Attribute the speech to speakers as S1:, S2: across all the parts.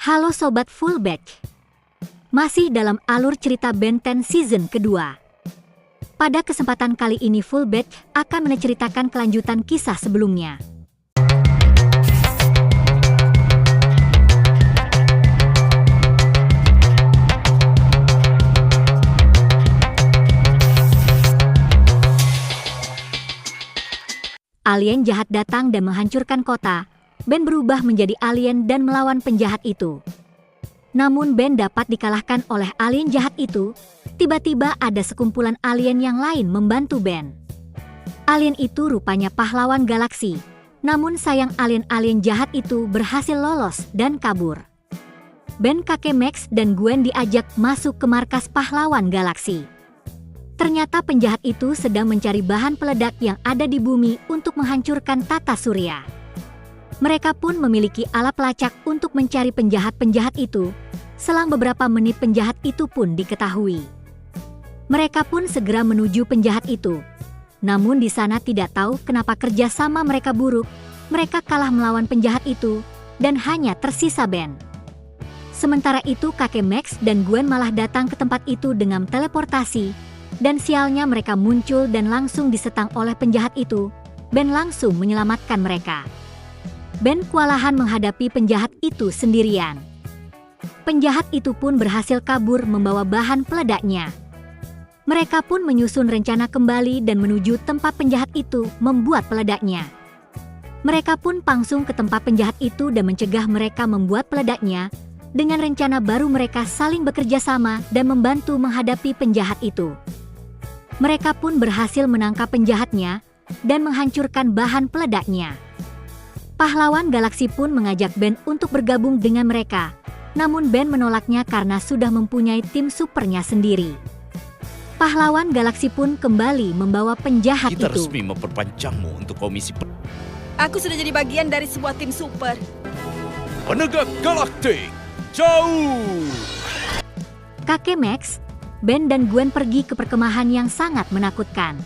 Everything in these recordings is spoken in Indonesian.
S1: Halo Sobat Fullback, masih dalam alur cerita Ben 10 season kedua. Pada kesempatan kali ini Fullback akan menceritakan kelanjutan kisah sebelumnya. Alien jahat datang dan menghancurkan kota. Ben berubah menjadi alien dan melawan penjahat itu. Namun Ben dapat dikalahkan oleh alien jahat itu. Tiba-tiba ada sekumpulan alien yang lain membantu Ben. Alien itu rupanya pahlawan galaksi. Namun sayang alien-alien jahat itu berhasil lolos dan kabur. Ben, kakek Max dan Gwen diajak masuk ke markas pahlawan galaksi. Ternyata penjahat itu sedang mencari bahan peledak yang ada di bumi untuk menghancurkan tata surya. Mereka pun memiliki alat pelacak untuk mencari penjahat-penjahat itu. Selang beberapa menit penjahat itu pun diketahui. Mereka pun segera menuju penjahat itu. Namun di sana tidak tahu kenapa kerjasama mereka buruk. Mereka kalah melawan penjahat itu dan hanya tersisa Ben. Sementara itu kakek Max dan Gwen malah datang ke tempat itu dengan teleportasi. Dan sialnya mereka muncul dan langsung disetang oleh penjahat itu. Ben langsung menyelamatkan mereka. Ben kewalahan menghadapi penjahat itu sendirian. Penjahat itu pun berhasil kabur membawa bahan peledaknya. Mereka pun menyusun rencana kembali dan menuju tempat penjahat itu membuat peledaknya. Mereka pun langsung ke tempat penjahat itu dan mencegah mereka membuat peledaknya. Dengan rencana baru mereka saling bekerja sama dan membantu menghadapi penjahat itu. Mereka pun berhasil menangkap penjahatnya dan menghancurkan bahan peledaknya. Pahlawan galaksi pun mengajak Ben untuk bergabung dengan mereka. Namun Ben menolaknya karena sudah mempunyai tim supernya sendiri. Pahlawan galaksi pun kembali membawa penjahat
S2: Kita
S1: itu.
S2: resmi memperpanjangmu untuk komisi
S3: Aku sudah jadi bagian dari sebuah tim super.
S2: Penegak Galaktik. Jauh!
S1: Kakek Max, Ben dan Gwen pergi ke perkemahan yang sangat menakutkan.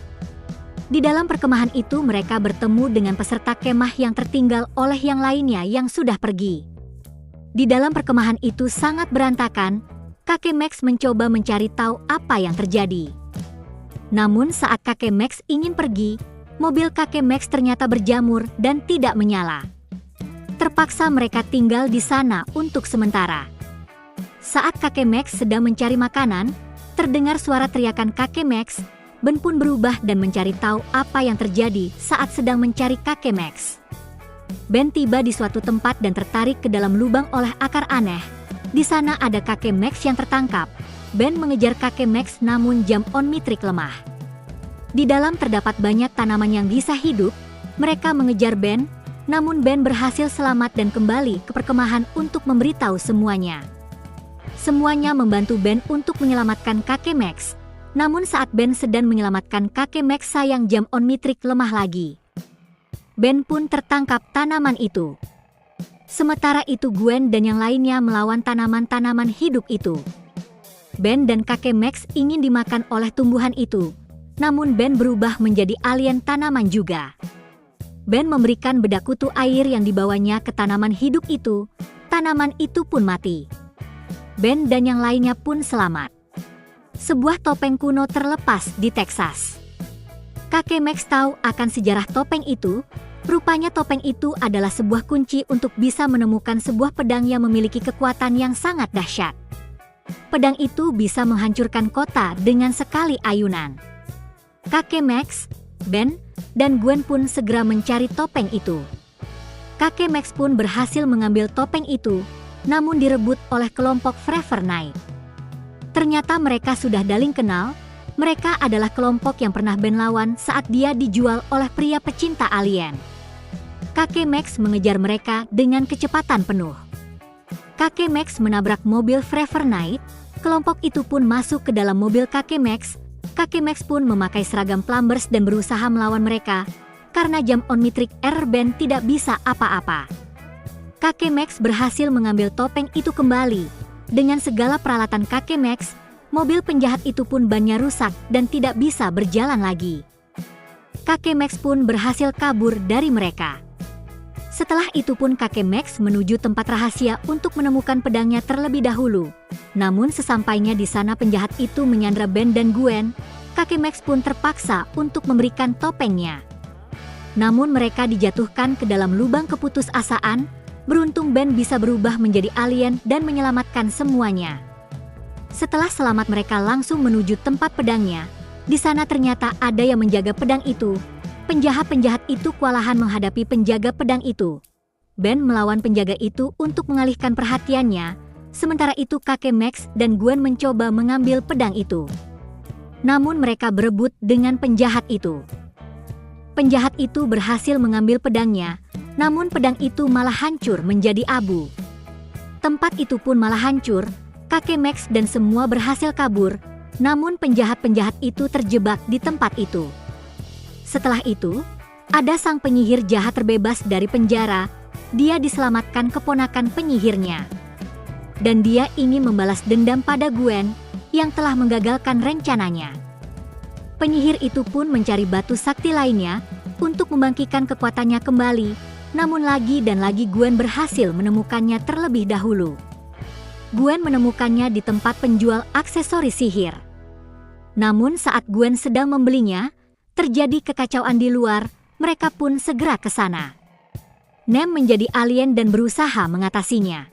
S1: Di dalam perkemahan itu mereka bertemu dengan peserta kemah yang tertinggal oleh yang lainnya yang sudah pergi. Di dalam perkemahan itu sangat berantakan, kakek Max mencoba mencari tahu apa yang terjadi. Namun saat kakek Max ingin pergi, mobil kakek Max ternyata berjamur dan tidak menyala. Terpaksa mereka tinggal di sana untuk sementara. Saat kakek Max sedang mencari makanan, terdengar suara teriakan kakek Max. Ben pun berubah dan mencari tahu apa yang terjadi saat sedang mencari kakek Max. Ben tiba di suatu tempat dan tertarik ke dalam lubang oleh akar aneh. Di sana ada kakek Max yang tertangkap. Ben mengejar kakek Max namun jam on-mitrik lemah. Di dalam terdapat banyak tanaman yang bisa hidup. Mereka mengejar Ben, namun Ben berhasil selamat dan kembali ke perkemahan untuk memberitahu semuanya. Semuanya membantu Ben untuk menyelamatkan kakek Max. Namun saat Ben sedang menyelamatkan kakek Max sayang jam on-mitrik lemah lagi. Ben pun tertangkap tanaman itu. Sementara itu Gwen dan yang lainnya melawan tanaman-tanaman hidup itu. Ben dan kakek Max ingin dimakan oleh tumbuhan itu. Namun Ben berubah menjadi alien tanaman juga. Ben memberikan bedak kutu air yang dibawanya ke tanaman hidup itu. Tanaman itu pun mati. Ben dan yang lainnya pun selamat. Sebuah topeng kuno terlepas di Texas. Kakek Max tahu akan sejarah topeng itu. Rupanya topeng itu adalah sebuah kunci untuk bisa menemukan sebuah pedang yang memiliki kekuatan yang sangat dahsyat. Pedang itu bisa menghancurkan kota dengan sekali ayunan. Kakek Max, Ben, dan Gwen pun segera mencari topeng itu. Kakek Max pun berhasil mengambil topeng itu, namun direbut oleh kelompok Forever Knight. Ternyata mereka sudah daling kenal. Mereka adalah kelompok yang pernah Ben lawan saat dia dijual oleh pria pecinta alien. Kakek Max mengejar mereka dengan kecepatan penuh. Kakek Max menabrak mobil Forever Knight. Kelompok itu pun masuk ke dalam mobil kakek Max. Kakek Max pun memakai seragam plumbers dan berusaha melawan mereka. Karena jam on-mitrik error Ben tidak bisa apa-apa. Kakek Max berhasil mengambil topeng itu kembali. Dengan segala peralatan kakek Max, mobil penjahat itu pun bannya rusak dan tidak bisa berjalan lagi. Kakek Max pun berhasil kabur dari mereka. Setelah itu pun kakek Max menuju tempat rahasia untuk menemukan pedangnya terlebih dahulu. Namun sesampainya di sana penjahat itu menyandra Ben dan Gwen. Kakek Max pun terpaksa untuk memberikan topengnya. Namun mereka dijatuhkan ke dalam lubang keputusasaan. Beruntung Ben bisa berubah menjadi alien dan menyelamatkan semuanya. Setelah selamat mereka langsung menuju tempat pedangnya. Di sana ternyata ada yang menjaga pedang itu. Penjahat-penjahat itu kewalahan menghadapi penjaga pedang itu. Ben melawan penjaga itu untuk mengalihkan perhatiannya. Sementara itu kakek Max dan Gwen mencoba mengambil pedang itu. Namun mereka berebut dengan penjahat itu. Penjahat itu berhasil mengambil pedangnya. Namun pedang itu malah hancur menjadi abu. Tempat itu pun malah hancur. Kakek Max dan semua berhasil kabur. Namun penjahat-penjahat itu terjebak di tempat itu. Setelah itu, ada sang penyihir jahat terbebas dari penjara. Dia diselamatkan keponakan penyihirnya. Dan dia ingin membalas dendam pada Gwen yang telah menggagalkan rencananya. Penyihir itu pun mencari batu sakti lainnya untuk membangkitkan kekuatannya kembali. Namun lagi dan lagi Gwen berhasil menemukannya terlebih dahulu. Gwen menemukannya di tempat penjual aksesoris sihir. Namun saat Gwen sedang membelinya, terjadi kekacauan di luar, mereka pun segera ke sana. Nem menjadi alien dan berusaha mengatasinya.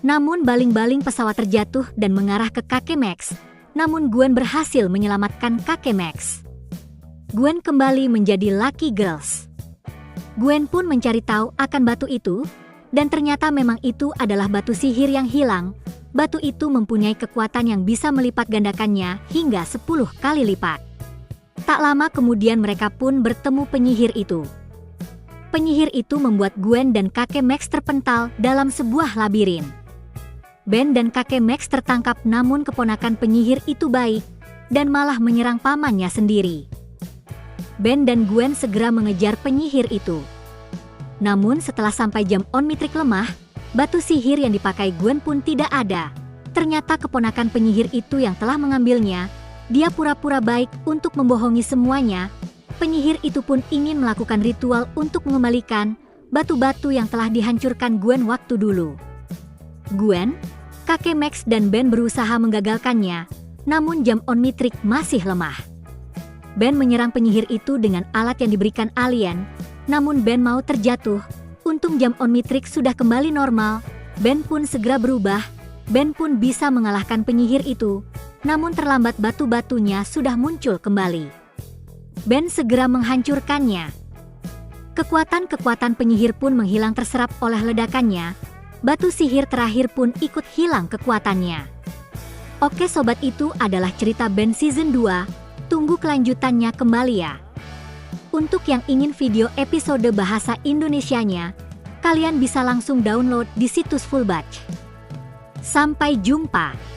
S1: Namun baling-baling pesawat terjatuh dan mengarah ke kakek Max. Namun Gwen berhasil menyelamatkan kakek Max. Gwen kembali menjadi Lucky Girls. Gwen pun mencari tahu akan batu itu, dan ternyata memang itu adalah batu sihir yang hilang. Batu itu mempunyai kekuatan yang bisa melipat gandakannya hingga 10 kali lipat. Tak lama kemudian mereka pun bertemu penyihir itu. Penyihir itu membuat Gwen dan kakek Max terpental dalam sebuah labirin. Ben dan kakek Max tertangkap namun keponakan penyihir itu baik dan malah menyerang pamannya sendiri. Ben dan Gwen segera mengejar penyihir itu. Namun setelah sampai jam Onmitrik lemah, batu sihir yang dipakai Gwen pun tidak ada. Ternyata keponakan penyihir itu yang telah mengambilnya. Dia pura-pura baik untuk membohongi semuanya. Penyihir itu pun ingin melakukan ritual untuk mengembalikan batu-batu yang telah dihancurkan Gwen waktu dulu. Gwen, kakek Max dan Ben berusaha menggagalkannya, namun jam Onmitrik masih lemah. Ben menyerang penyihir itu dengan alat yang diberikan alien, namun Ben mau terjatuh. Untung jam Onmitrik sudah kembali normal, Ben pun segera berubah. Ben pun bisa mengalahkan penyihir itu. Namun terlambat batu-batunya sudah muncul kembali. Ben segera menghancurkannya. Kekuatan-kekuatan penyihir pun menghilang terserap oleh ledakannya. Batu sihir terakhir pun ikut hilang kekuatannya. Oke sobat, itu adalah cerita Ben Season 2. Tunggu kelanjutannya kembali ya. Untuk yang ingin video episode bahasa Indonesianya, kalian bisa langsung download di situs Fullbatch. Sampai jumpa.